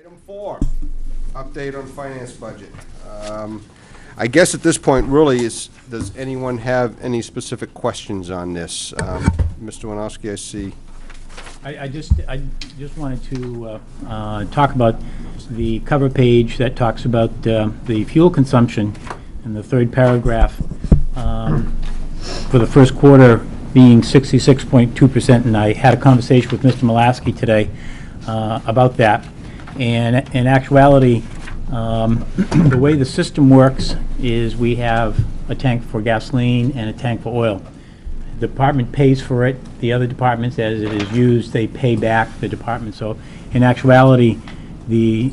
Item 4, update on finance budget. I guess at this point, really, does anyone have any specific questions on this? Mr. Winowski, I see. I just wanted to talk about the cover page that talks about the fuel consumption in the third paragraph for the first quarter being 66.2%, and I had a conversation with Mr. Mulaski today about that. And in actuality, the way the system works is we have a tank for gasoline and a tank for oil. The department pays for it. The other departments, as it is used, they pay back the department. So in actuality, the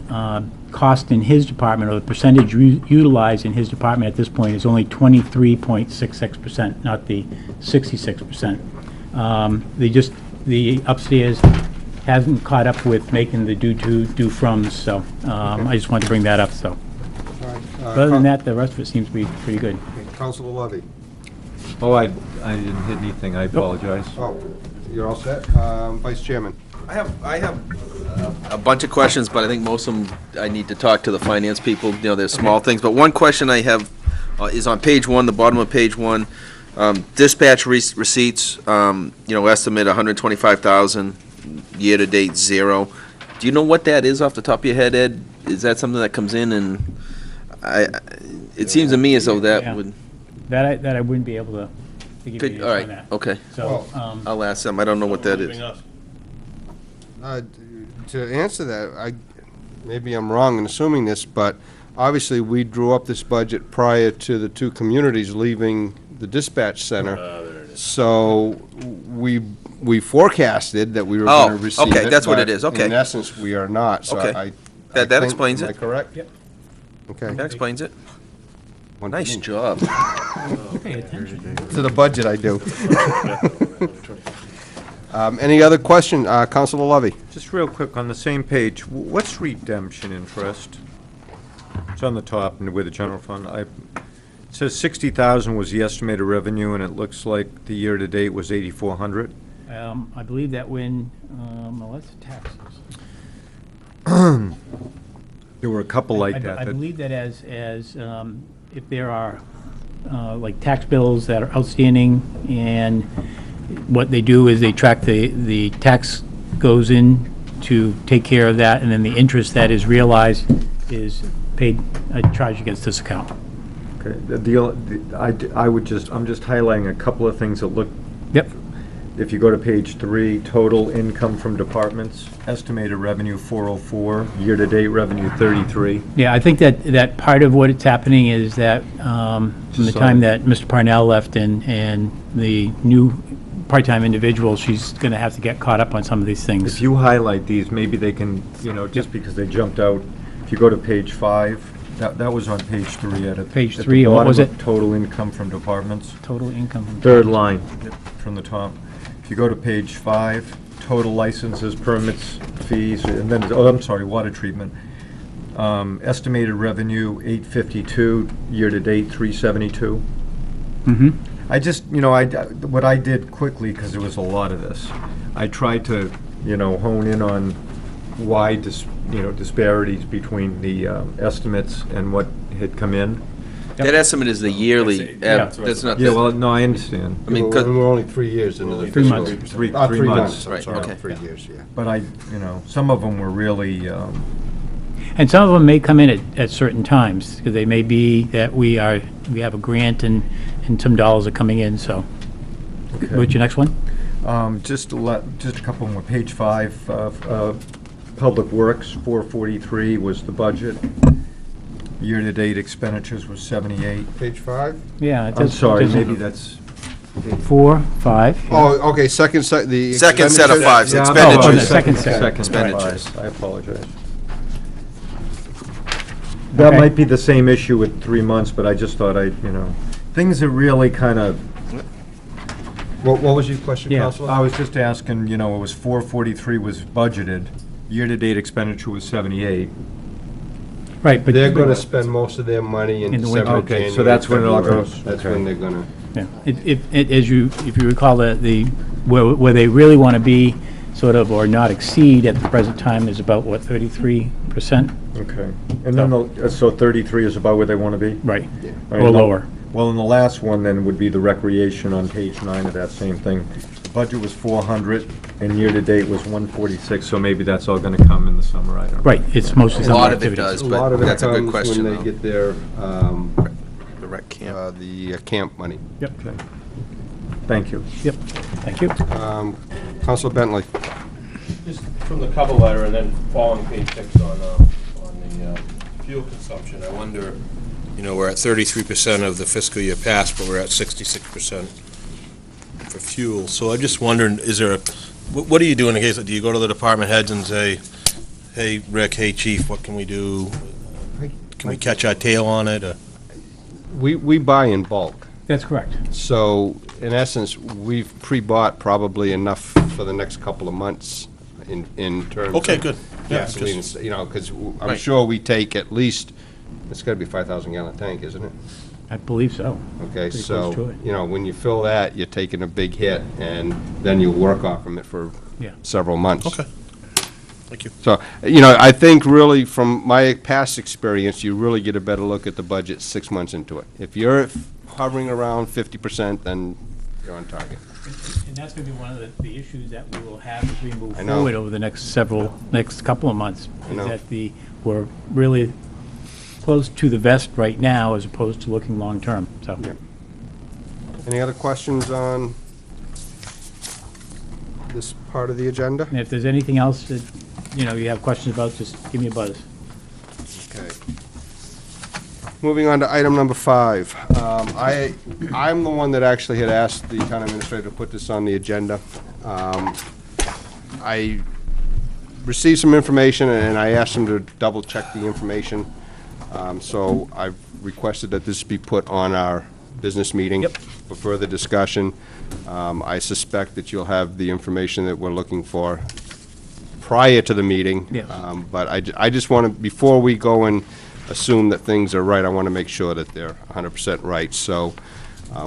cost in his department, or the percentage utilized in his department at this point, is only 23.66%, not the 66%. The upstairs hasn't caught up with making the due froms, so I just wanted to bring that up. So other than that, the rest of it seems to be pretty good. Councilor Levy. Oh, I didn't hit anything. I apologize. Oh, you're all set. Vice Chairman. I have a bunch of questions, but I think most of them I need to talk to the finance people. You know, there's small things, but one question I have is on page 1, the bottom of page 1. Dispatch receipts. Estimate 125,000. Year to date 0. Do you know what that is off the top of your head, Ed? Is that something that comes in? And it seems to me as though that would. That I wouldn't be able to give you all right. on that. Okay. So I'll ask them. I don't know what that is. To answer that, maybe I'm wrong in assuming this, but obviously we drew up this budget prior to the two communities leaving the dispatch center. So we forecasted that we were going to receive it. Okay, that's what it is. Okay. In essence, we are not. So Okay. I That explains am I it. correct? Yep. Okay. That explains it. One Nice for me. job. pay attention. To the budget, I do. Any other question? Councilor Levy. Just real quick, on the same page, what's redemption interest? It's on the top and with the general fund. It says 60,000 was the estimated revenue, and it looks like the year-to-date was 8,400. I believe that when, well, that's the taxes. There were a couple like that. I believe that as if there are like tax bills that are outstanding, and what they do is they track the tax goes in to take care of that, and then the interest that is realized is paid, charged against this account. Okay. I'm just highlighting a couple of things that look. Yep. If you go to page 3, total income from departments, estimated revenue 404, year-to-date revenue 33. Yeah, I think that part of what it's happening is that from the time that Mr. Parnell left and the new part-time individual, she's going to have to get caught up on some of these things. If you highlight these, maybe they can, just because they jumped out. If you go to page 5, that was on page 3. Page 3, what was it? Total income from departments. Total income from Third line from the top. If you go to page 5, total licenses, permits, fees, and then, water treatment. Estimated revenue, 852, year-to-date, 372. Mm-hmm. I just, what I did quickly, because there was a lot of this, I tried to, hone in on why, disparities between the estimates and what had come in. That estimate is the yearly. That's not. Yeah, well, no, I understand. I mean, we're only 3 years into the 3 fiscal. months. Three 3 months. months. I'm Right, sorry, okay. 3 years, yeah. But some of them were really, And some of them may come in at certain times, because they may be that we have a grant and some dollars are coming in, so. Okay. What's your next one? just a couple more. Page 5, Public Works, 443 was the budget. Year-to-date expenditures was 78. Page 5? Yeah. I'm sorry, maybe that's... 4, 5. yeah. Oh, okay, second set of expenditures. Oh, the Expenditures. second set. Expenditures. I apologize. That Okay. might be the same issue with 3 months, but I just thought things are really kind of... What was your question, Yeah. Counselor? I was just asking, it was 443 was budgeted, year-to-date expenditure was 78. Right, but. They're gonna spend most of their money in In the December, winter. Okay, January, so that's when it all February. goes- That's okay. when they're gonna, Yeah. If you recall, where they really want to be, sort of, or not exceed at the present time is about, what, 33%? 36%. Okay. And then, so 33 is about where they want to be? Right. Right, Or and the- lower. Well, and the last one then would be the recreation on page 9 of that same thing. The budget was 400, and year-to-date was 146, so maybe that's all gonna come in the summer, I don't know. Right, it's mostly A summer lot of it activities. does, A lot of but it that's a good comes question, when they though. get their, The rec camp. the camp money. Yep, Okay. Thank you. yep, thank you. Counselor Bentley? Just from the cover letter and then following page 6 on the fuel consumption, I wonder, we're at 33% of the fiscal year past, but we're at 66% for fuel. So I'm just wondering, what do you do in the case, do you go to the department heads and say, hey, Rick, hey, chief, what can we do? Can we catch our tail on it? We buy in bulk. That's correct. So, in essence, we've pre-bought probably enough for the next couple of months in terms of. Okay, good. Yeah, Gasoline, just- because I'm Right. sure we take at least, it's gotta be 5,000 gallon tank, isn't it? I believe so. Okay, Pretty close to so, it. when you fill that, you're taking a big hit, and then you work off from it for Yeah. several months. Okay. Thank you. So, I think really, from my past experience, you really get a better look at the budget 6 months into it. If you're hovering around 50%, then you're on target. And that's going to be one of the issues that we will have as we move I know. forward over the next couple of months. I know. Is that we're really close to the vest right now as opposed to looking long-term, so. Yeah. Any other questions on this part of the agenda? And if there's anything else that, you have questions about, just give me a buzz. Okay. Moving on to item number 5. I'm the one that actually had asked the town administrator to put this on the agenda. I received some information, and I asked him to double-check the information. So I've requested that this be put on our business meeting. Yep. For further discussion. I suspect that you'll have the information that we're looking for prior to the meeting. Yes. But I just want to, before we go and assume that things are right, I want to make sure that they're 100% right. So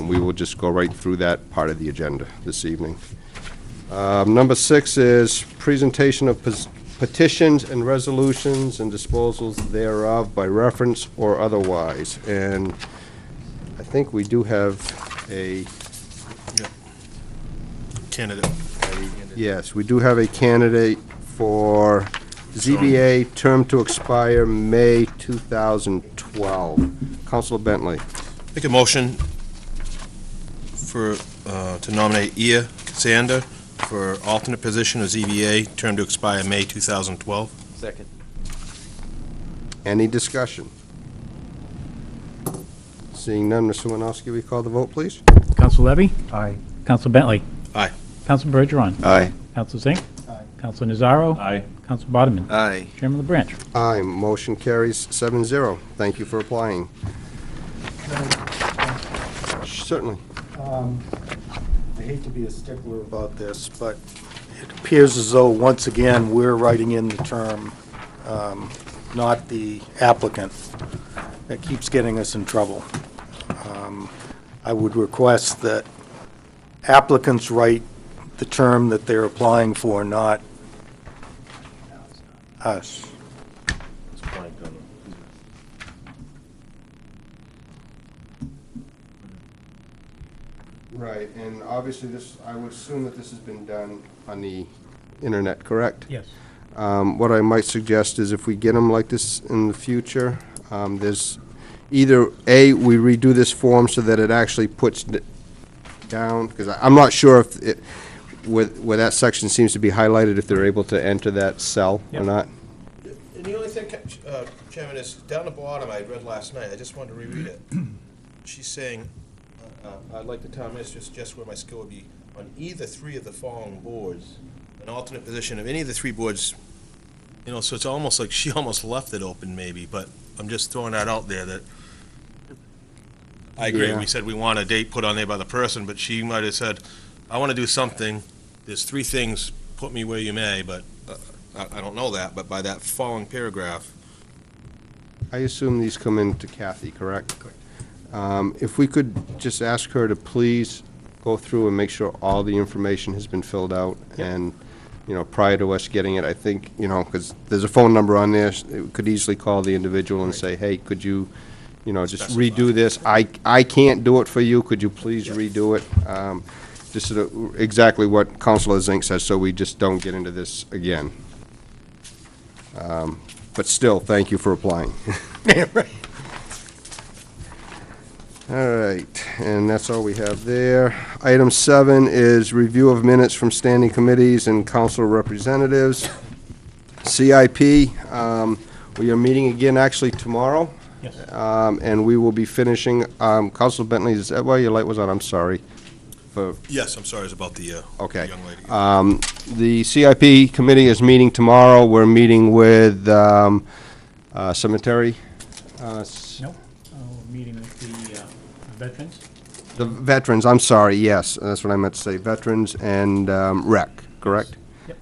we will just go right through that part of the agenda this evening. Number 6 is presentation of petitions and resolutions and disposals thereof by reference or otherwise. And I think we do have a, Candidate. yes, we do have a candidate for ZBA, term to expire May 2012. Counselor Bentley. Make a motion to nominate Ia Sander for alternate position of ZBA, term to expire May 2012. Second. Any discussion? Seeing none, Mr. Winowski, will you call the vote, please? Counsel Levy? Aye. Counsel Bentley? Aye. Counsel Bergeron? Aye. Counsel Zink? Aye. Counsel Nazaro? Aye. Counsel Bodeman? Aye. Chairman LaBranch? Aye, motion carries 7-0. Thank you for applying. Certainly. I hate to be a stickler about this, but it appears as though, once again, we're writing in the term, not the applicant, that keeps getting us in trouble. I would request that applicants write the term that they're applying for, not us. Right, and obviously this, I would assume that this has been done on the internet, correct? Yes. What I might suggest is if we get them like this in the future, there's either, A, we redo this form so that it actually puts down, because I'm not sure if it, where that section seems to be highlighted, if they're able to enter that cell or Yep. not. And the only thing, Chairman, is down the bottom, I read last night, I just wanted to reread it. She's saying, I'd like the town administrator to suggest where my skill would be on either 3 of the following boards, an alternate position of any of the 3 boards, so it's almost like she almost left it open maybe, but I'm just throwing that out there that, I agree, Yeah. we said we want a date put on there by the person, but she might have said, I want to do something, there's 3 things, put me where you may, but I don't know that, but by that following paragraph, I assume these come in to Kathy, correct? If we could just ask her to please go through and make sure all the information has been filled out, and prior to us getting it. I think, because there's a phone number on there, it could easily call the individual and say, hey, could you, just redo this? I can't do it for you, could you please redo it? Just sort of exactly what Councilor Zink says, so we just don't get into this again. But still, thank you for applying. All right, and that's all we have there. Item 7 is review of minutes from standing committees and council representatives. CIP, we are meeting again actually tomorrow. Yes. And we will be finishing, Councilor Bentley, is that why your light was on? I'm sorry. Yes, I'm sorry, it's about the Okay. young lady. The CIP committee is meeting tomorrow. We're meeting with cemetery. No, we're meeting with the veterans. The veterans, I'm sorry, yes, that's what I meant to say, veterans and rec, correct? Yep.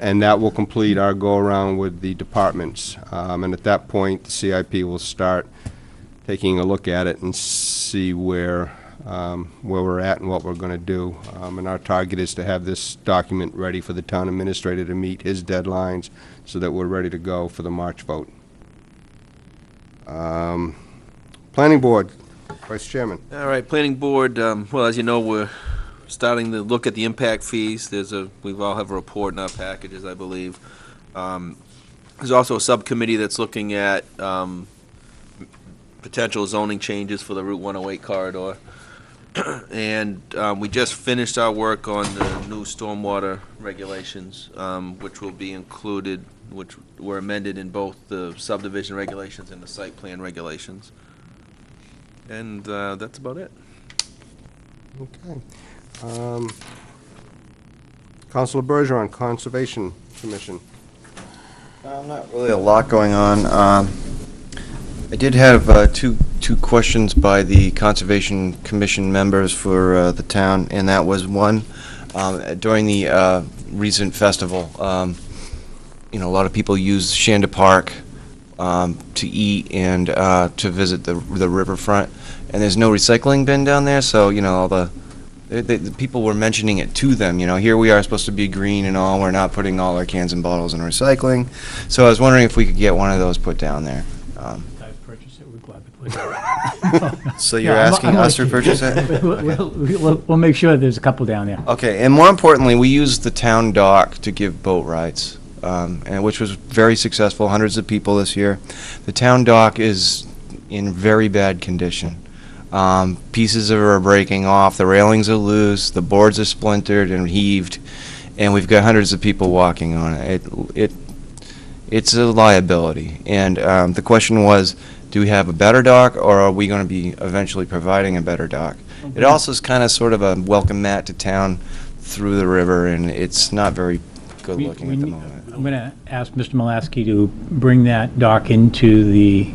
And that will complete our go-around with the departments. And at that point, the CIP will start taking a look at it and see where we're at and what we're going to do. And our target is to have this document ready for the town administrator to meet his deadlines so that we're ready to go for the March vote. Planning Board, Vice Chairman. All right, Planning Board, well, as you know, we're starting to look at the impact fees. We all have a report in our packages, I believe. There's also a subcommittee that's looking at potential zoning changes for the Route 108 corridor. And we just finished our work on the new stormwater regulations, which will be included, which were amended in both the subdivision regulations and the site plan regulations. And that's about it. Okay. Councilor Bergeron, Conservation Commission. Not really a lot going on. I did have two questions by the Conservation Commission members for the town, and that was one, during the recent festival, a lot of people use Shanda Park to eat and to visit the riverfront, and there's no recycling bin down there, so all the people were mentioning it to them. Here we are supposed to be green and all, we're not putting all our cans and bottles in recycling. So I was wondering if we could get one of those put down there. I've purchased it, we're glad to put it. So you're Yeah, asking I'm us to like you. purchase it? We'll make sure there's a couple down there. Okay, and more importantly, we used the town dock to give boat rides, and which was very successful, hundreds of people this year. The town dock is in very bad condition. Pieces of it are breaking off, the railings are loose, the boards are splintered and heaved, and we've got hundreds of people walking on it. It's a liability, and the question was, do we have a better dock, or are we going to be eventually providing a better dock? Okay. It also is kind of sort of a welcome mat to town through the river, and it's not very good looking at the moment. I'm going to ask Mr. Mulaski to bring that dock into the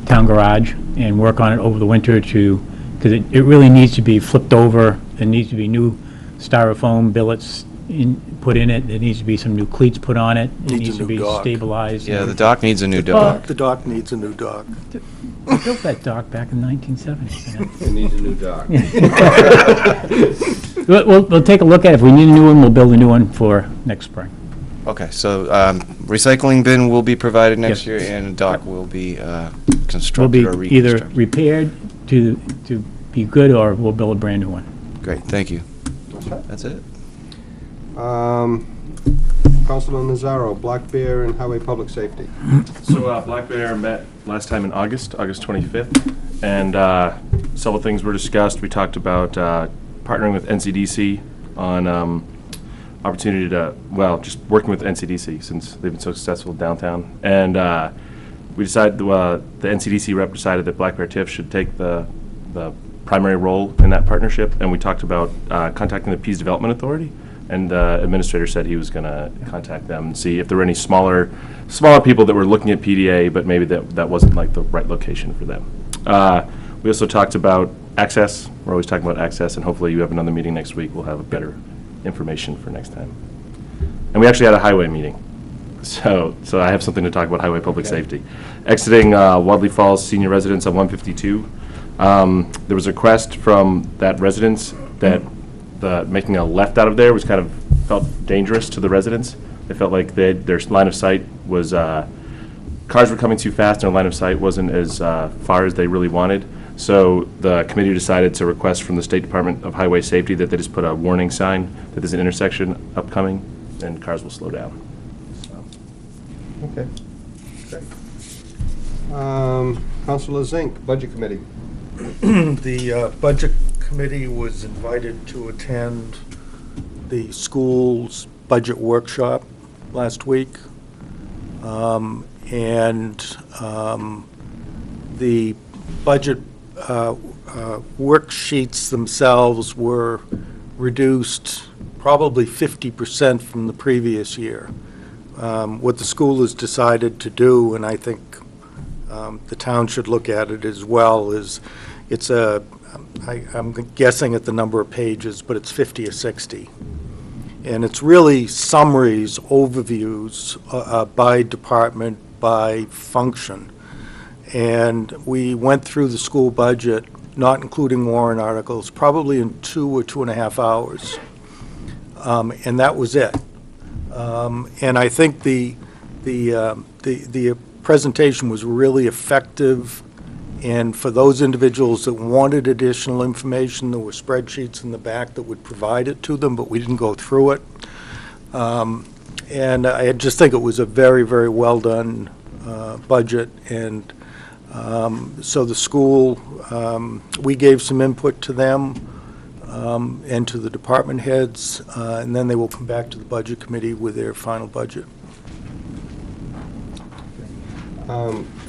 town garage and work on it over the winter because it really needs to be flipped over. There needs to be new styrofoam billets put in it. There needs to be some new cleats put on it. It Needs a needs to new be dock. stabilized. Yeah, the dock needs a new dock. The dock needs a new dock. We built that dock back in the 1970s. It needs a new dock. We'll take a look at it. If we need a new one, we'll build a new one for next spring. Okay, so recycling bin will be provided next Yes. year, and a dock will be Will constructed be or either reconstructed. repaired to be good, or we'll build a brand-new one. Great, thank you. That's it. Councilor Nazaro, Black Bear and Highway Public Safety. So Black Bear met last time in August 25th, and several things were discussed. We talked about partnering with NCDC on opportunity to, just working with NCDC since they've been so successful downtown. And we decided, the NCDC rep decided that Black Bear TIF should take the primary role in that partnership, and we talked about contacting the Pease Development Authority. And the administrator said he was going to contact them and see if there were any smaller people that were looking at PDA, but maybe that wasn't like the right location for them. We also talked about access. We're always talking about access, and hopefully you have another meeting next week. We'll have better information for next time. And we actually had a highway meeting, so I have something to talk about highway public safety. Exiting Wadley Falls senior residence on 152. There was a request from that residence that making a left out of there was kind of felt dangerous to the residents. They felt like their line of sight was, cars were coming too fast, and their line of sight wasn't as far as they really wanted. So the committee decided to request from the State Department of Highway Safety that they just put a warning sign that there's an intersection upcoming, and cars will slow down. Okay. Great. Councilor Zink, Budget Committee. The Budget Committee was invited to attend the school's budget workshop last week. The budget worksheets themselves were reduced probably 50% from the previous year. What the school has decided to do, and I think the town should look at it as well, is I'm guessing at the number of pages, but it's 50 or 60. And it's really summaries, overviews by department, by function. And we went through the school budget, not including warrant articles, probably in 2 or 2.5 hours. And that was it. And I think the presentation was really effective. And for those individuals that wanted additional information, there were spreadsheets in the back that would provide it to them, but we didn't go through it. And I just think it was a very, very well done budget. And so the school, we gave some input to them and to the department heads, and then they will come back to the Budget Committee with their final budget.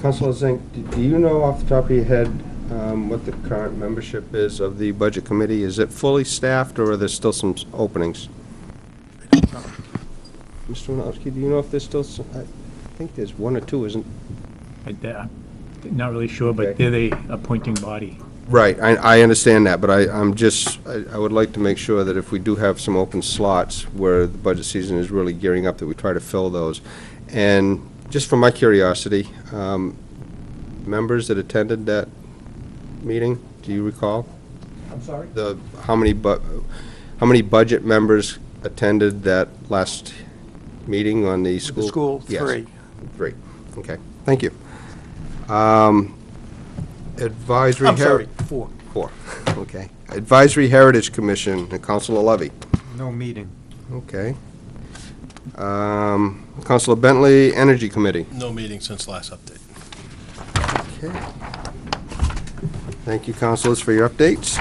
Councilor Zink, do you know off the top of your head what the current membership is of the Budget Committee? Is it fully staffed, or are there still some openings? Mr. Winowski, do you know if there's still some? I think there's one or two, isn't? I'm not really sure, but Okay. they're the appointing body. Right, I understand that, but I would like to make sure that if we do have some open slots where the budget season is really gearing up, that we try to fill those. And just for my curiosity, members that attended that meeting, do you recall? I'm sorry? How many budget members attended that last meeting on the school? The school, Yes. 3. 3, okay, thank you. Advisory. I'm sorry, 4. 4, okay. Advisory Heritage Commission, Councilor Levy. No meeting. Okay. Councilor Bentley, Energy Committee. No meeting since last update. Okay. Thank you, councilors, for your updates.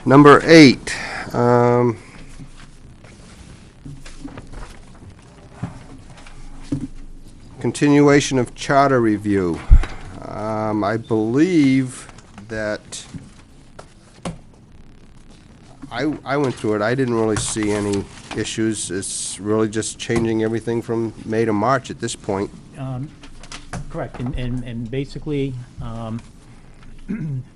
Number 8. Continuation of charter review. I believe that I went through it. I didn't really see any issues. It's really just changing everything from May to March at this point. Correct, and basically,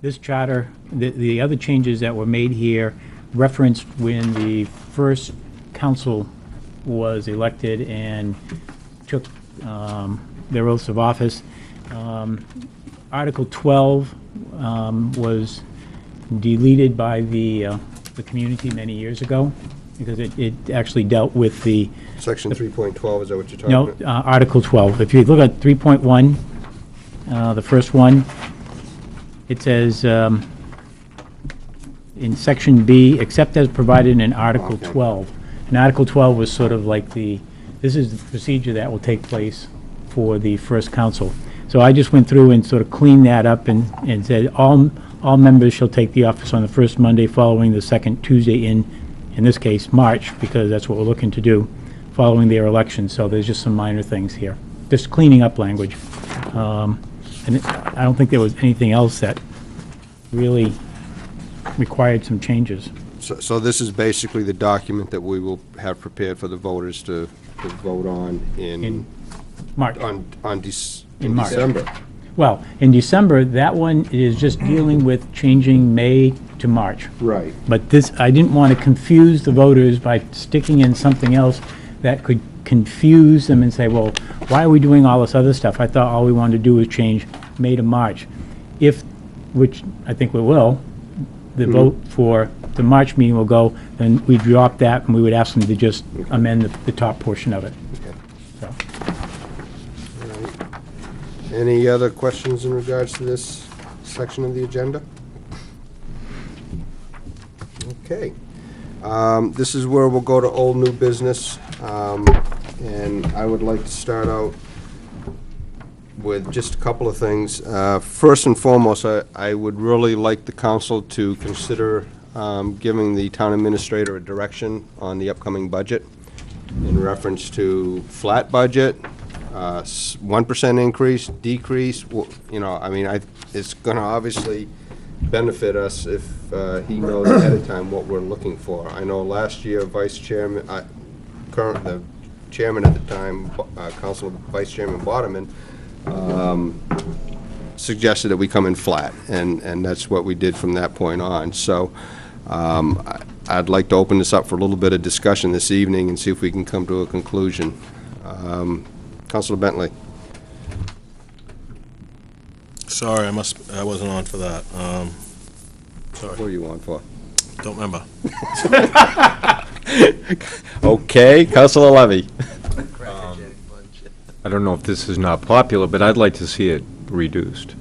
this charter, the other changes that were made here referenced when the first council was elected and took their oaths of office. Article 12 was deleted by the community many years ago, because it actually dealt with the... Section 3.12, is that what you're talking No, about? Article 12. If you look at 3.1, the first one, it says, in Section B, except as provided in Article Okay. 12. And Article 12 was sort of like this is the procedure that will take place for the first council. So I just went through and sort of cleaned that up and said, all members shall take the office on the first Monday following the second Tuesday in this case, March, because that's what we're looking to do, following their election. So there's just some minor things here, just cleaning up language. And I don't think there was anything else that really required some changes. So this is basically the document that we will have prepared for the voters to vote on In March. in In March. December. Well, in December, that one is just dealing with changing May to March. Right. But this, I didn't want to confuse the voters by sticking in something else that could confuse them and say, well, why are we doing all this other stuff? I thought all we wanted to do was change May to March. If, which I think we will, the vote for the March meeting will go, then we drop that, and we would ask them to just amend the top portion of it. So, Any other questions in regards to this section of the agenda? Okay. This is where we'll go to old new business, and I would like to start out with just a couple of things. First and foremost, I would really like the council to consider giving the town administrator a direction on the upcoming budget in reference to flat budget, 1% increase, decrease, I mean, it's gonna obviously benefit us if he knows ahead of time what we're looking for. I know last year, the chairman at the time, Council Vice Chairman Boderman, suggested that we come in flat, and that's what we did from that point on. So I'd like to open this up for a little bit of discussion this evening and see if we can come to a conclusion. Councilor Bentley. Sorry, I wasn't on for that. What Sorry, are you on for? don't remember. Okay, Councilor Levy. I don't know if this is not popular, but I'd like to see it reduced,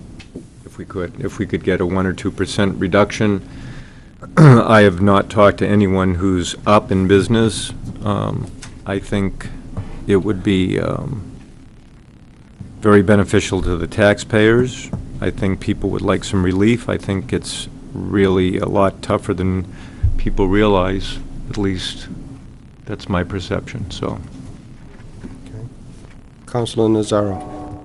if we could. If we could get a 1 or 2% reduction. I have not talked to anyone who's up in business. I think it would be very beneficial to the taxpayers. I think people would like some relief. I think it's really a lot tougher than people realize. At least that's my perception, so. Councilor Nazaro.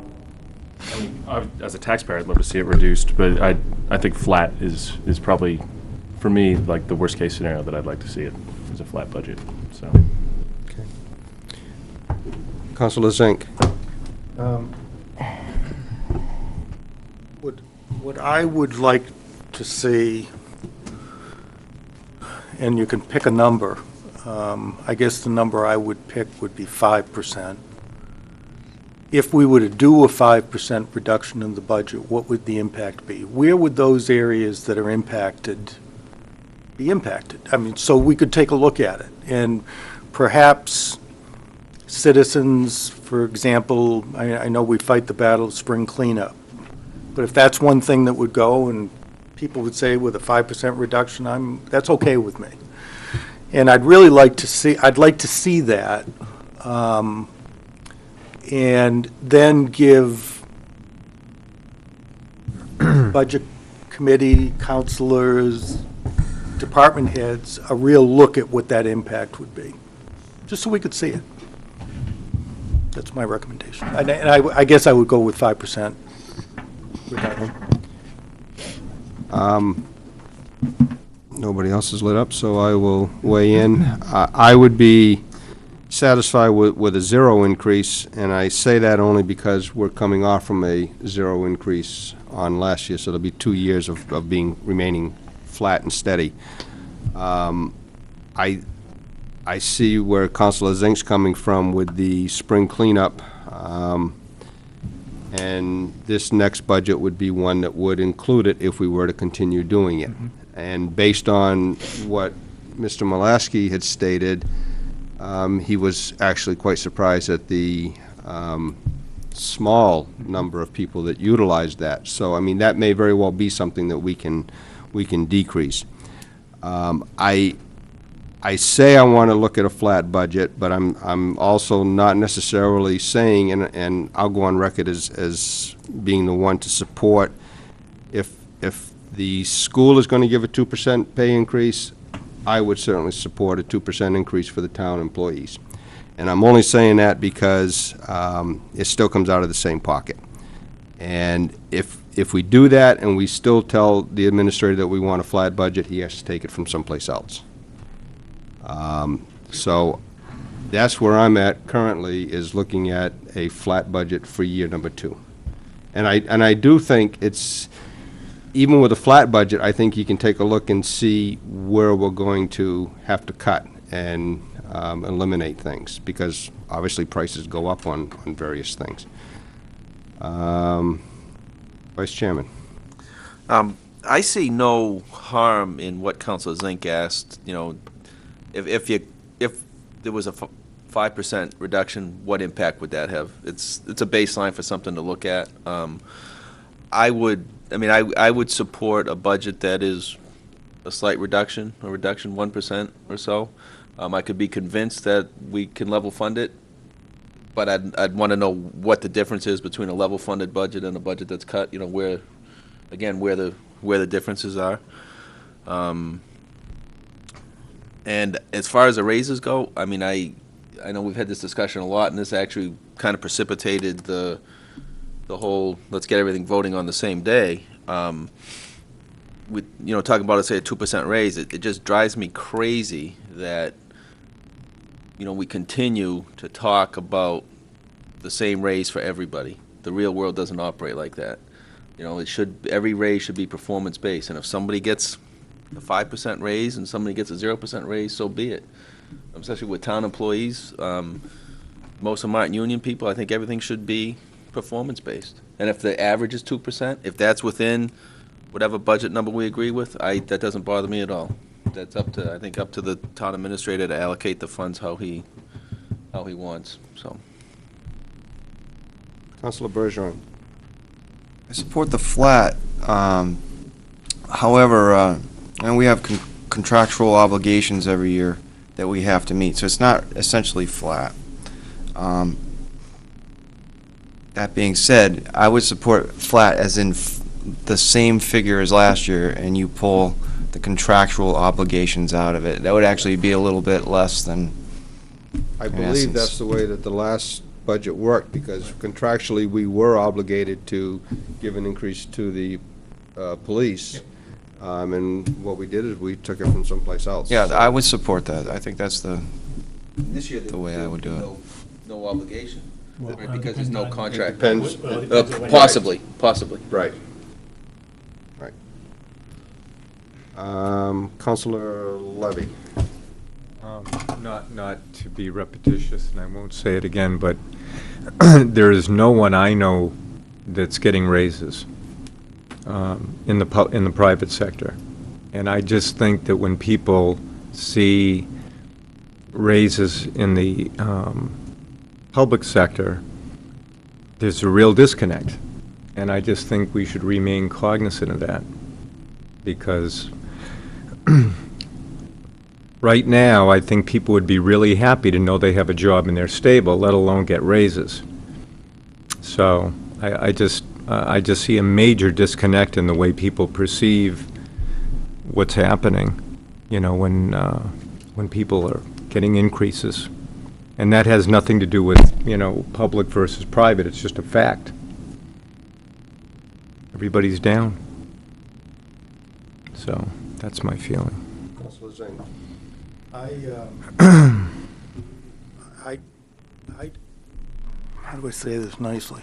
As a taxpayer, I'd love to see it reduced, but I think flat is probably, for me, like the worst case scenario that I'd like to see it, is a flat budget, so. Okay. Councilor Zink. What I would like to see, and you can pick a number, I guess the number I would pick would be 5%. If we were to do a 5% reduction in the budget, what would the impact be? Where would those areas that are impacted be impacted? I mean, so we could take a look at it, and perhaps citizens, for example, I know we fight the battle of spring cleanup, but if that's one thing that would go, and people would say with a 5% reduction, that's okay with me. And I'd really like to see, that, and then give budget committee, counselors, department heads a real look at what that impact would be, just so we could see it. That's my recommendation. And I guess I would go with 5% reduction. Nobody else is lit up, so I will weigh in. I would be satisfied with a 0 increase, and I say that only because we're coming off from a 0 increase on last year, so there'll be 2 years of remaining flat and steady. I see where Councilor Zink's coming from with the spring cleanup, and this next budget would be one that would include it if we were to continue doing it. Mm-hmm. And based on what Mr. Mulaski had stated, he was actually quite surprised at the small number of people that utilized that. So, I mean, that may very well be something that we can decrease. I say I want to look at a flat budget, but I'm also not necessarily saying, and I'll go on record as being the one to support, if the school is going to give a 2% pay increase, I would certainly support a 2% increase for the town employees. And I'm only saying that because it still comes out of the same pocket. And if we do that and we still tell the administrator that we want a flat budget, he has to take it from someplace else. So that's where I'm at currently, is looking at a flat budget for year number 2. And I do think it's, even with a flat budget, I think you can take a look and see where we're going to have to cut and eliminate things, because obviously prices go up on various things. Vice Chairman. I see no harm in what Councilor Zink asked, you know, if there was a 5% reduction, what impact would that have? It's a baseline for something to look at. I would support a budget that is a slight reduction, 1% or so. I could be convinced that we can level fund it, but I'd want to know what the difference is between a level funded budget and a budget that's cut, you know, where the differences are. And as far as the raises go, I mean, I know we've had this discussion a lot, and this actually kind of precipitated the whole let's get everything voting on the same day. With, you know, talking about, let's say, a 2% raise, it just drives me crazy that, you know, we continue to talk about the same raise for everybody. The real world doesn't operate like that. You know, every raise should be performance based, and if somebody gets a 5% raise and somebody gets a 0% raise, so be it. Especially with town employees, most of them aren't union people. I think everything should be performance based. And if the average is 2%, if that's within whatever budget number we agree with, that doesn't bother me at all. That's up to the town administrator to allocate the funds how he wants. So, Councilor Bergeron. I support the flat. However, and we have contractual obligations every year that we have to meet, so it's not essentially flat. That being said, I would support flat as in the same figure as last year, and you pull the contractual obligations out of it. That would actually be a little bit less than, I in believe essence. that's the way that the last budget worked, because contractually, we were obligated to give an increase to the police. And what we did is we took it from someplace else. Yeah, I would support that. I think that's the this year The way I would do it. No obligation, Well, right, because there's no depends on- contract. Depends. Well, it depends on when- Possibly. Right. Right. Councilor Levy. Not to be repetitious, and I won't say it again, but there is no one I know that's getting raises in the private sector. And I just think that when people see raises in the public sector, there's a real disconnect. And I just think we should remain cognizant of that, because right now, I think people would be really happy to know they have a job and they're stable, let alone get raises. So I just see a major disconnect in the way people perceive what's happening, you know, when people are getting increases. And that has nothing to do with, you know, public versus private. It's just a fact. Everybody's down. So that's my feeling. Councilor Zink. How do I say this nicely?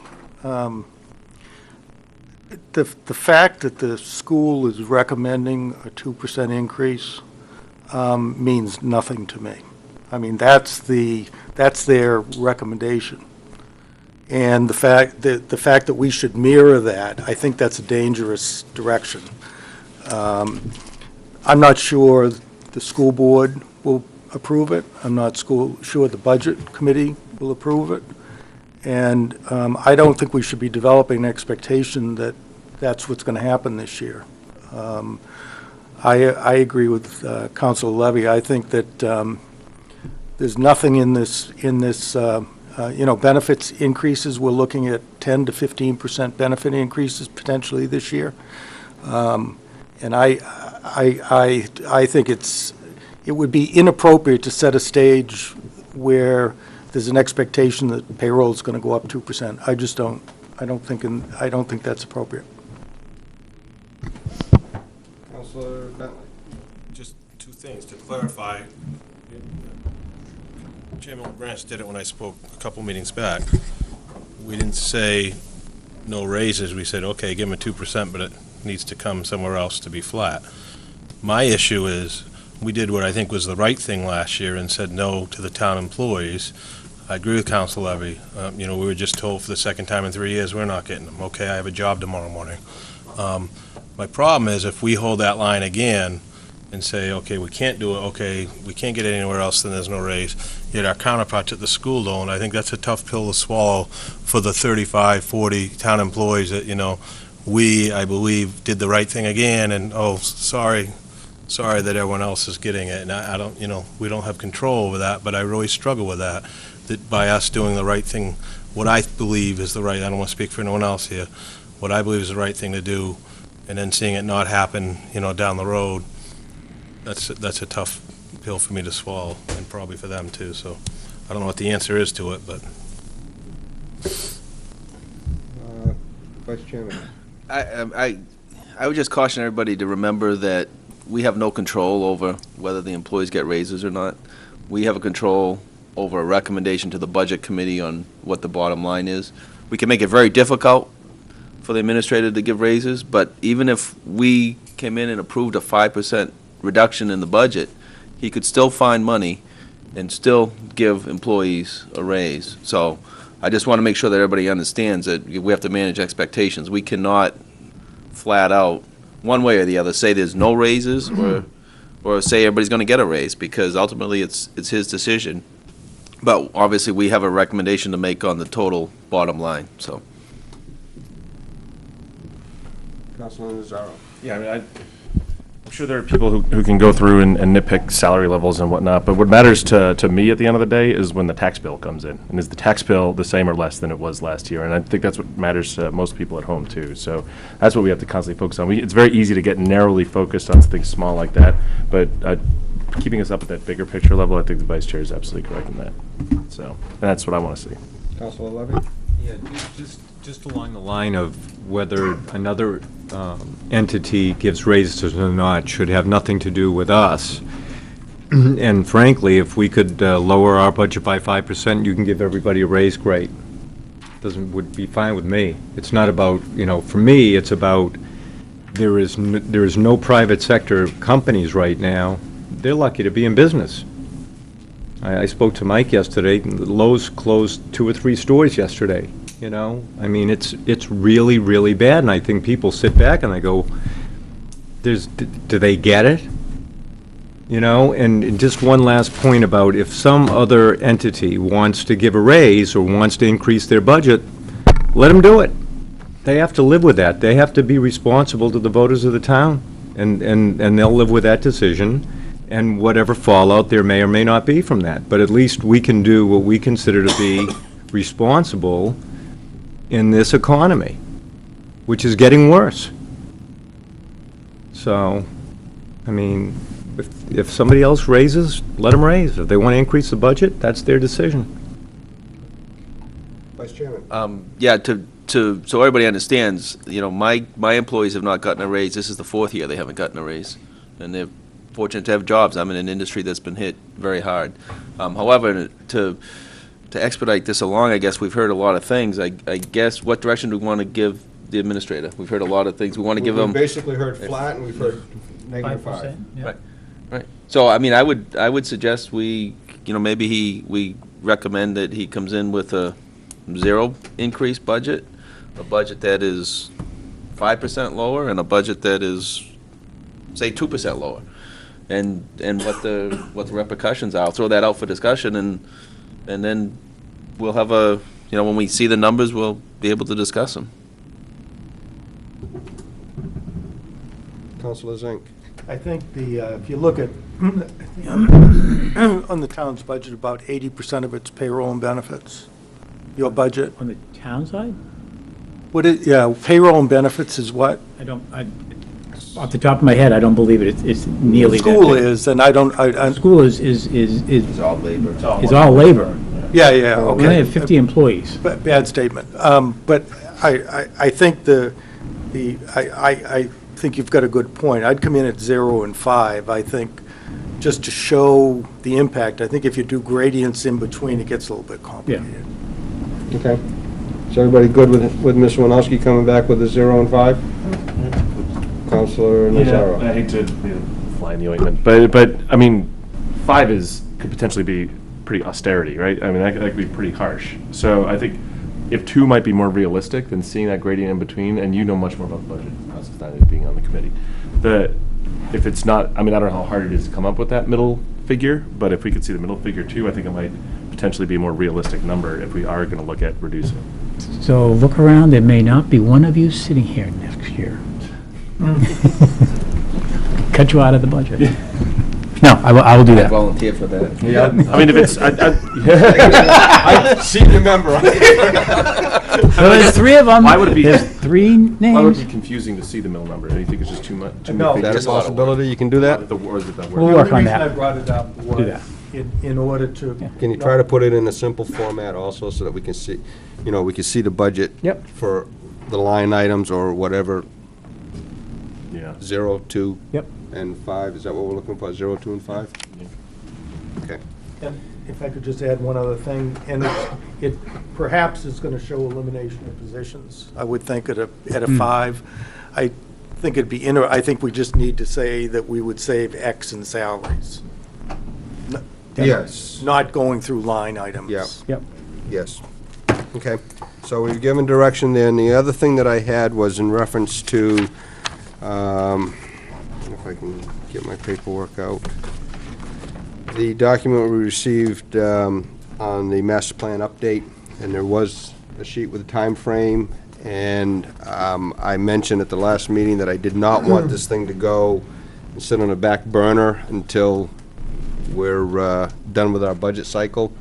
The fact that the school is recommending a 2% increase means nothing to me. I mean, that's their recommendation. And the fact that we should mirror that, I think that's a dangerous direction. I'm not sure the school board will approve it. I'm not sure the budget committee will approve it. And I don't think we should be developing an expectation that that's what's going to happen this year. I agree with Councilor Levy. I think that there's nothing in this benefits increases. We're looking at 10 to 15% benefit increases potentially this year. And I think it would be inappropriate to set a stage where there's an expectation that payroll is going to go up 2%. I don't think that's appropriate. Councilor Bentley. Just two things to clarify. Chairman Branch did it when I spoke a couple meetings back. We didn't say no raises. We said, okay, give them a 2%, but it needs to come somewhere else to be flat. My issue is we did what I think was the right thing last year and said no to the town employees. I agree with Council Levy. We were just told for the second time in 3 years we're not getting them. Okay, I have a job tomorrow morning. My problem is if we hold that line again and say, okay, we can't do it, okay, we can't get it anywhere else, then there's no raise, yet our counterparts at the school don't, I think that's a tough pill to swallow for the 35, 40 town employees that, we, I believe, did the right thing again, and, oh, sorry that everyone else is getting it, and I don't, we don't have control over that, but I really struggle with that by us doing the right thing, what I believe is the right, I don't want to speak for anyone else here, what I believe is the right thing to do, and then seeing it not happen, down the road, that's a tough pill for me to swallow, and probably for them too, so I don't know what the answer is to it, but. Vice Chairman. I would just caution everybody to remember that we have no control over whether the employees get raises or not. We have a control over a recommendation to the Budget Committee on what the bottom line is. We can make it very difficult for the administrator to give raises, but even if we came in and approved a 5% reduction in the budget, he could still find money and still give employees a raise. So I just want to make sure that everybody understands that we have to manage expectations. We cannot flat out, one way or the other, say there's no raises or say everybody's going to get a raise, because ultimately it's his decision. But obviously we have a recommendation to make on the total bottom line, so. Councilor Nazaro. Yeah, I mean, I'm sure there are people who can go through and nitpick salary levels and whatnot, but what matters to me at the end of the day is when the tax bill comes in. And is the tax bill the same or less than it was last year? And I think that's what matters to most people at home, too. So that's what we have to constantly focus on. It's very easy to get narrowly focused on things small like that, but keeping us up at that bigger picture level, I think the Vice Chair is absolutely correct in that. So, and that's what I want to see. Councilor Levy. Yeah, just along the line of whether another entity gives raises or not should have nothing to do with us. And frankly, if we could lower our budget by 5%, you can give everybody a raise, great. Would be fine with me. It's not about, for me, it's about there is no private sector companies right now. They're lucky to be in business. I spoke to Mike yesterday. Lowe's closed 2 or 3 stores yesterday. I mean, it's really, really bad, and I think people sit back and they go, do they get it? And just one last point about if some other entity wants to give a raise or wants to increase their budget, let them do it. They have to live with that. They have to be responsible to the voters of the town, and they'll live with that decision and whatever fallout there may or may not be from that. But at least we can do what we consider to be responsible in this economy, which is getting worse. So, I mean, if somebody else raises, let them raise. If they want to increase the budget, that's their decision. Vice Chairman. Yeah, so everybody understands, my employees have not gotten a raise. This is the 4th year they haven't gotten a raise, and they're fortunate to have jobs. I'm in an industry that's been hit very hard. However, to expedite this along, I guess we've heard a lot of things. I guess, what direction do we want to give the administrator? We've heard a lot of things. We want to give them. We've basically heard flat, and we've heard negative 5. Yeah. Right. So, I mean, I would suggest we recommend that he comes in with a 0 increase budget, a budget that is 5% lower, and a budget that is, say, 2% lower, and what the repercussions are. I'll throw that out for discussion, and then we'll have when we see the numbers, we'll be able to discuss them. Councilor Zink. I think if you look at, on the town's budget, about 80% of it's payroll and benefits. Your budget? On the town side? Payroll and benefits is what? Off the top of my head, I don't believe it's nearly that School big. is, and I don't, School is It's all labor. all labor. yeah, We only okay. have 50 employees. Bad statement. But I think I think you've got a good point. I'd come in at 0 and 5. I think just to show the impact. I think if you do gradients in between, it gets a little bit complicated. Okay. Is everybody good with Ms. Winowski coming back with a 0 and 5? Councilor Nazaro. I hate to fly in the ointment, but I mean, 5 could potentially be pretty austerity, right? I mean, that could be pretty harsh. So I think if 2 might be more realistic than seeing that gradient in between, and you know much more about the budget, us than it being on the committee. If it's not, I mean, I don't know how hard it is to come up with that middle figure, but if we could see the middle figure too, I think it might potentially be a more realistic number if we are going to look at reducing. So look around, there may not be one of you sitting here next year. Cut you out of the budget. No, I will do I that. volunteer for that. Yeah, I mean, if it's, Senior member. So there's 3 of them. Why would it be- There's 3 why would it names. be confusing to see the middle number? Do you think it's just too much? Too No. many Is that a figures? possibility? You can do that? Or is it that We'll word? work The on only reason that. I brought it up Do that. was in order to. Can you try to put it in a simple format also so that we can see, we can see the budget? Yep. For the line items or whatever, Yeah. 0, 2, Yep. and 5, is that what we're looking for, 0, 2, and 5? Okay. And if I could just add one other thing, and it perhaps is going to show elimination of positions. I would think at a 5. I think it'd be, I think we just need to say that we would save X in salaries. Yes. Not going through line items. Yeah. Yep. Yes. Okay, so we've given direction there, and the other thing that I had was in reference to, if I can get my paperwork out, the document we received on the master plan update, and there was a sheet with a time frame, and I mentioned at the last meeting that I did not want this thing to go and sit on a back burner until we're done with our budget cycle.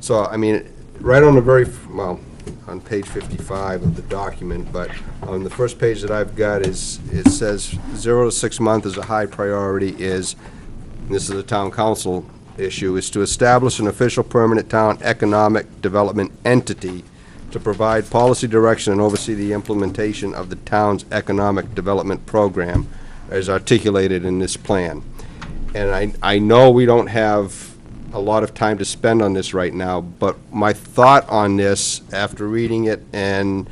So, I mean, right on the well, on page 55 of the document, but on the first page that I've got it says 0 to 6 months is a high priority and this is a town council issue, is to establish an official permanent town economic development entity to provide policy direction and oversee the implementation of the town's economic development program as articulated in this plan. And I know we don't have a lot of time to spend on this right now, but my thought on this, after reading it and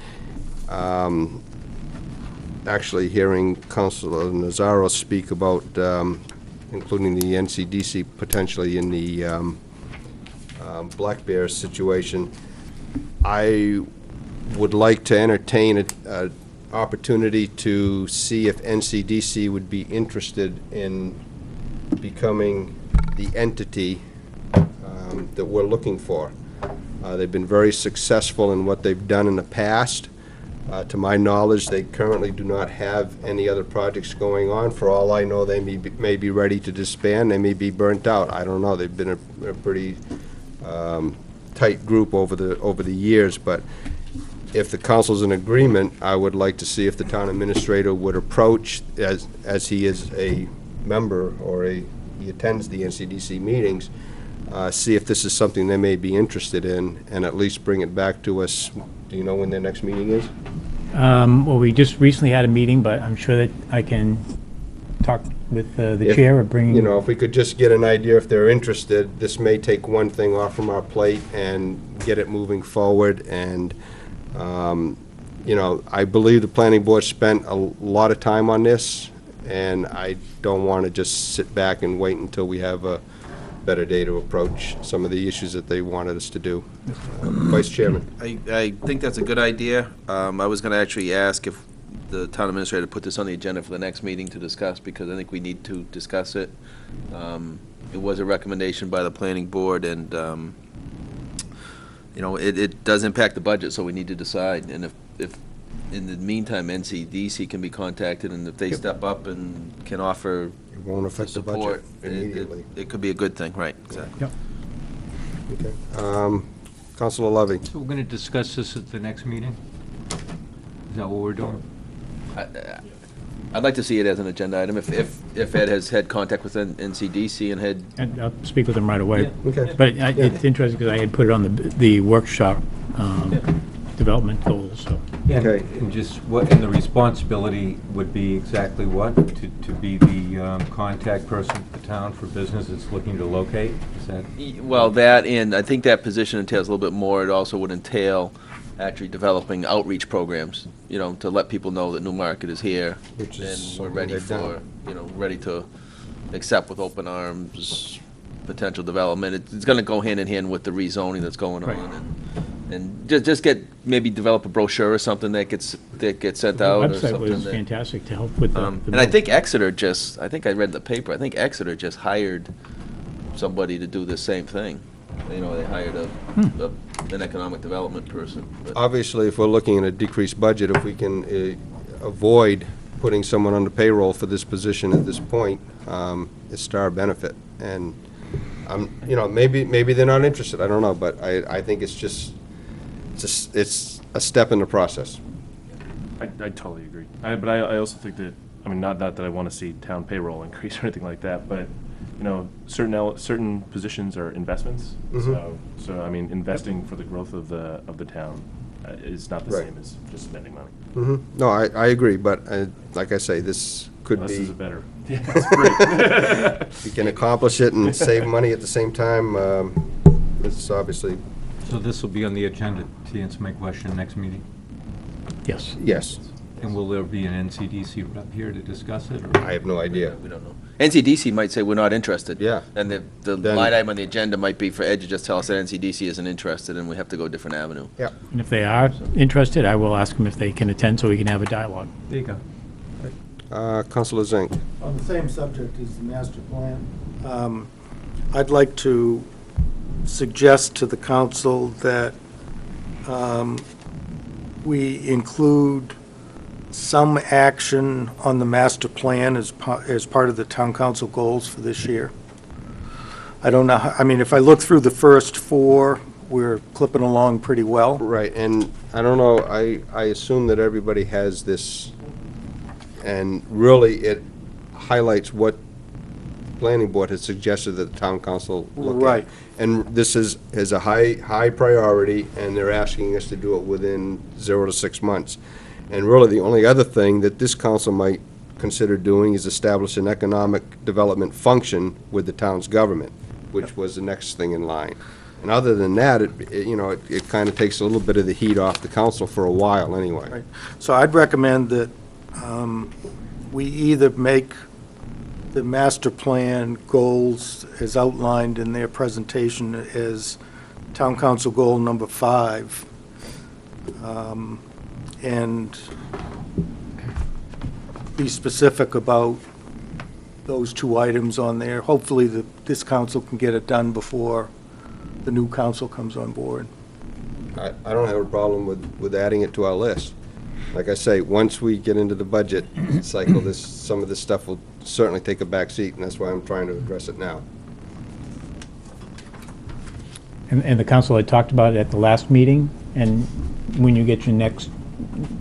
actually hearing Councilor Nazaro speak about including the NCDC potentially in the Black Bear situation, I would like to entertain an opportunity to see if NCDC would be interested in becoming the entity that we're looking for. They've been very successful in what they've done in the past. To my knowledge, they currently do not have any other projects going on. For all I know, they may be ready to disband. They may be burnt out. I don't know. They've been a pretty tight group over the years. But if the council's in agreement, I would like to see if the town administrator would approach, as he is a member or he attends the NCDC meetings, see if this is something they may be interested in, and at least bring it back to us. Do you know when their next meeting is? Well, we just recently had a meeting, but I'm sure that I can talk with the chair of bringing. If we could just get an idea if they're interested, this may take one thing off from our plate and get it moving forward. And, I believe the planning board spent a lot of time on this, and I don't want to just sit back and wait until we have a better day to approach some of the issues that they wanted us to do. Vice Chairman. I think that's a good idea. I was going to actually ask if the town administrator put this on the agenda for the next meeting to discuss, because I think we need to discuss it. It was a recommendation by the planning board, and, it does impact the budget, so we need to decide. And if in the meantime, NCDC can be contacted, and if they step up and can offer It won't affect the budget support, immediately. it could be a good thing, right, exactly. Yep. Okay. Councilor Levy. So we're going to discuss this at the next meeting? Is that what we're doing? I'd like to see it as an agenda item, if Ed has had contact with NCDC and had. And I'll speak with them right away. Okay. But it's interesting because I had put it on the workshop development goals, so. Okay. And just what, and the responsibility would be exactly what? To be the contact person for the town for business that's looking to locate? Is that? Well, that, and I think that position entails a little bit more. It also would entail actually developing outreach programs, to let people know that Newmarket is here. Which is and we're something ready they've for, ready to accept with open arms potential development. It's going to go hand in hand with the rezoning that's going on. And And just maybe develop a brochure or something that gets sent The out or website something. was that- fantastic to help with the. And I think Exeter I think I read the paper, I think Exeter just hired somebody to do the same thing. You know, they hired an economic development person. But Obviously, if we're looking at a decreased budget, if we can avoid putting someone on the payroll for this position at this point, it's to our benefit. And, you know, maybe they're not interested, I don't know, but I think it's just, it's a step in the process. I totally agree. But I also think that, I mean, not that I want to see town payroll increase or anything like that, but, you know, certain positions are investments. So I mean, investing for the growth of the town is not the Right. same as just spending money. No, I agree, but like I say, this could This be, is a better. Yeah, that's great. if you can accomplish it and save money at the same time, it's obviously, So this will be on the agenda, to answer my question, next meeting? Yes. yes, And will there be an NCDC rep here to discuss it? Or? I have no idea. we don't know. NCDC might say we're not interested. Yeah. And the Then- line item on the agenda might be for Ed to just tell us that NCDC isn't interested and we have to go a different avenue. Yeah. And if they are interested, I will ask them if they can attend so we can have a dialogue. There you go. Councilor Zink. On the same subject as the master plan, I'd like to suggest to the council that we include some action on the master plan as part of the town council goals for this year. I don't know, I mean, if I look through the first four, we're clipping along pretty well. Right, and I don't know, I assume that everybody has this, and really it highlights what planning board has suggested that the town council look at. Right. And this is a high priority, and they're asking us to do it within 0 to 6 months. And really, the only other thing that this council might consider doing is establish an economic development function with the town's government, which was the next thing in line. And other than that, it kind of takes a little bit of the heat off the council for a while, anyway. Right. So I'd recommend that we either make the master plan goals as outlined in their presentation as town council goal number 5, and be specific about those 2 items on there. Hopefully, this council can get it done before the new council comes on board. I don't have a problem with adding it to our list. Like I say, once we get into the budget cycle, some of this stuff will certainly take a back seat, and that's why I'm trying to address it now. And the council had talked about it at the last meeting, and when you get your next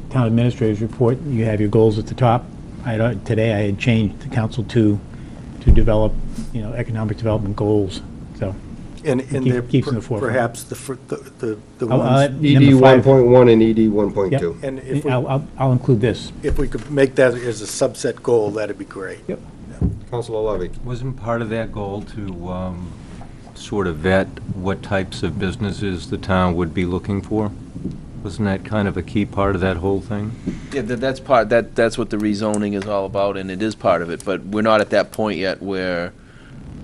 town administrator's report, you have your goals at the top. Today I had changed the council to develop, economic development goals, so. And they're Keeps in the forefront. perhaps the I'll ones, ED number 5. 1.1 and ED 1.2. and if we, I'll include this. if we could make that as a subset goal, that'd be great. Yep. Councilor Levy. Wasn't part of that goal to sort of vet what types of businesses the town would be looking for? Wasn't that kind of a key part of that whole thing? Yeah, that's what the rezoning is all about, and it is part of it, but we're not at that point yet where,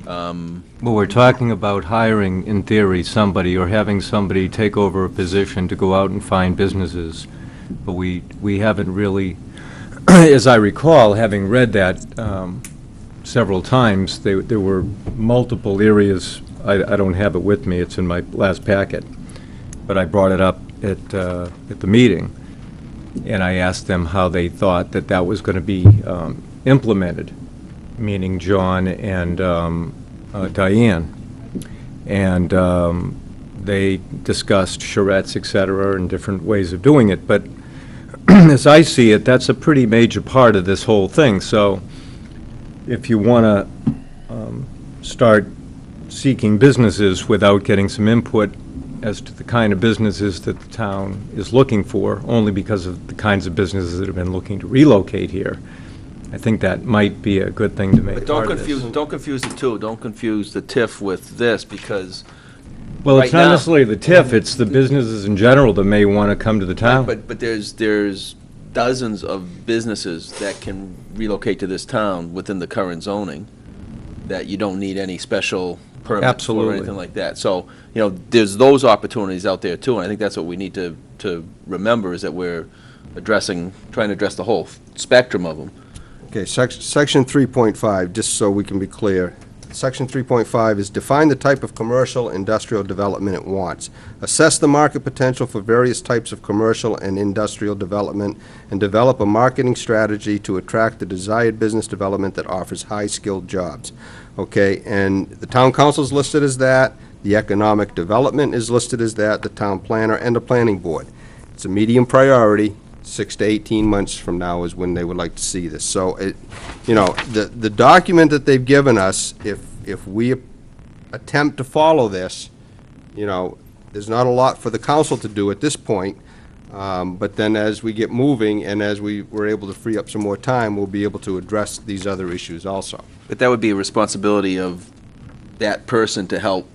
Well, we're talking about hiring, in theory, somebody, or having somebody take over a position to go out and find businesses. But we haven't really, as I recall, having read that several times, there were multiple areas. I don't have it with me, it's in my last packet, but I brought it up at the meeting, and I asked them how they thought that was going to be implemented, meaning John and Diane. And they discussed charrettes, et cetera, and different ways of doing it. But as I see it, that's a pretty major part of this whole thing. So if you want to start seeking businesses without getting some input as to the kind of businesses that the town is looking for, only because of the kinds of businesses that have been looking to relocate here, I think that might be a good thing to make but don't part of this. confuse the two. Don't confuse the TIF with this, because, Well, it's right not now- necessarily the TIF, it's the businesses in general that may want to come to the town. but there's dozens of businesses that can relocate to this town within the current zoning, that you don't need any special permit or Absolutely. anything like that. So, there's those opportunities out there too, and I think that's what we need to remember, is that we're trying to address the whole spectrum of them. Okay, section 3.5, just so we can be clear. Section 3.5 is define the type of commercial industrial development it wants. Assess the market potential for various types of commercial and industrial development, and develop a marketing strategy to attract the desired business development that offers high-skilled jobs. Okay, and the town council is listed as that, the economic development is listed as that, the town planner and the planning board. It's a medium priority. 6 to 18 months from now is when they would like to see this. So, the document that they've given us, if we attempt to follow this, there's not a lot for the council to do at this point, but then as we get moving and as we were able to free up some more time, we'll be able to address these other issues also. But that would be a responsibility of that person to help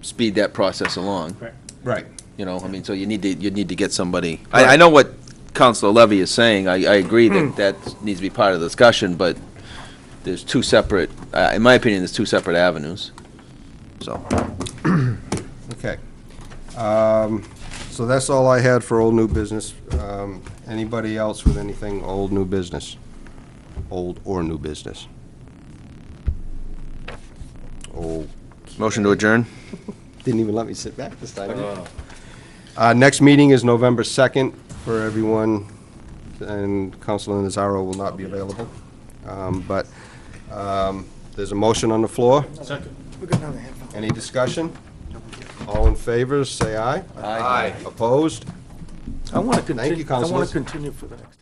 speed that process along. Right. So you need to get somebody. I know what Councilor Levy is saying. I agree that needs to be part of the discussion, but there's two separate, in my opinion, there's two separate avenues. So. Okay. So that's all I had for old, new business. Anybody else with anything old, new business? Old or new business? Oh, Motion to adjourn? didn't even let me sit back this time. Next meeting is November 2nd for everyone, and Councilor Nazaro will not be available. But there's a motion on the floor. Second. Any discussion? All in favor, say aye. Aye. Opposed? I want to Thank you, continue, I want councilors. to continue for the next.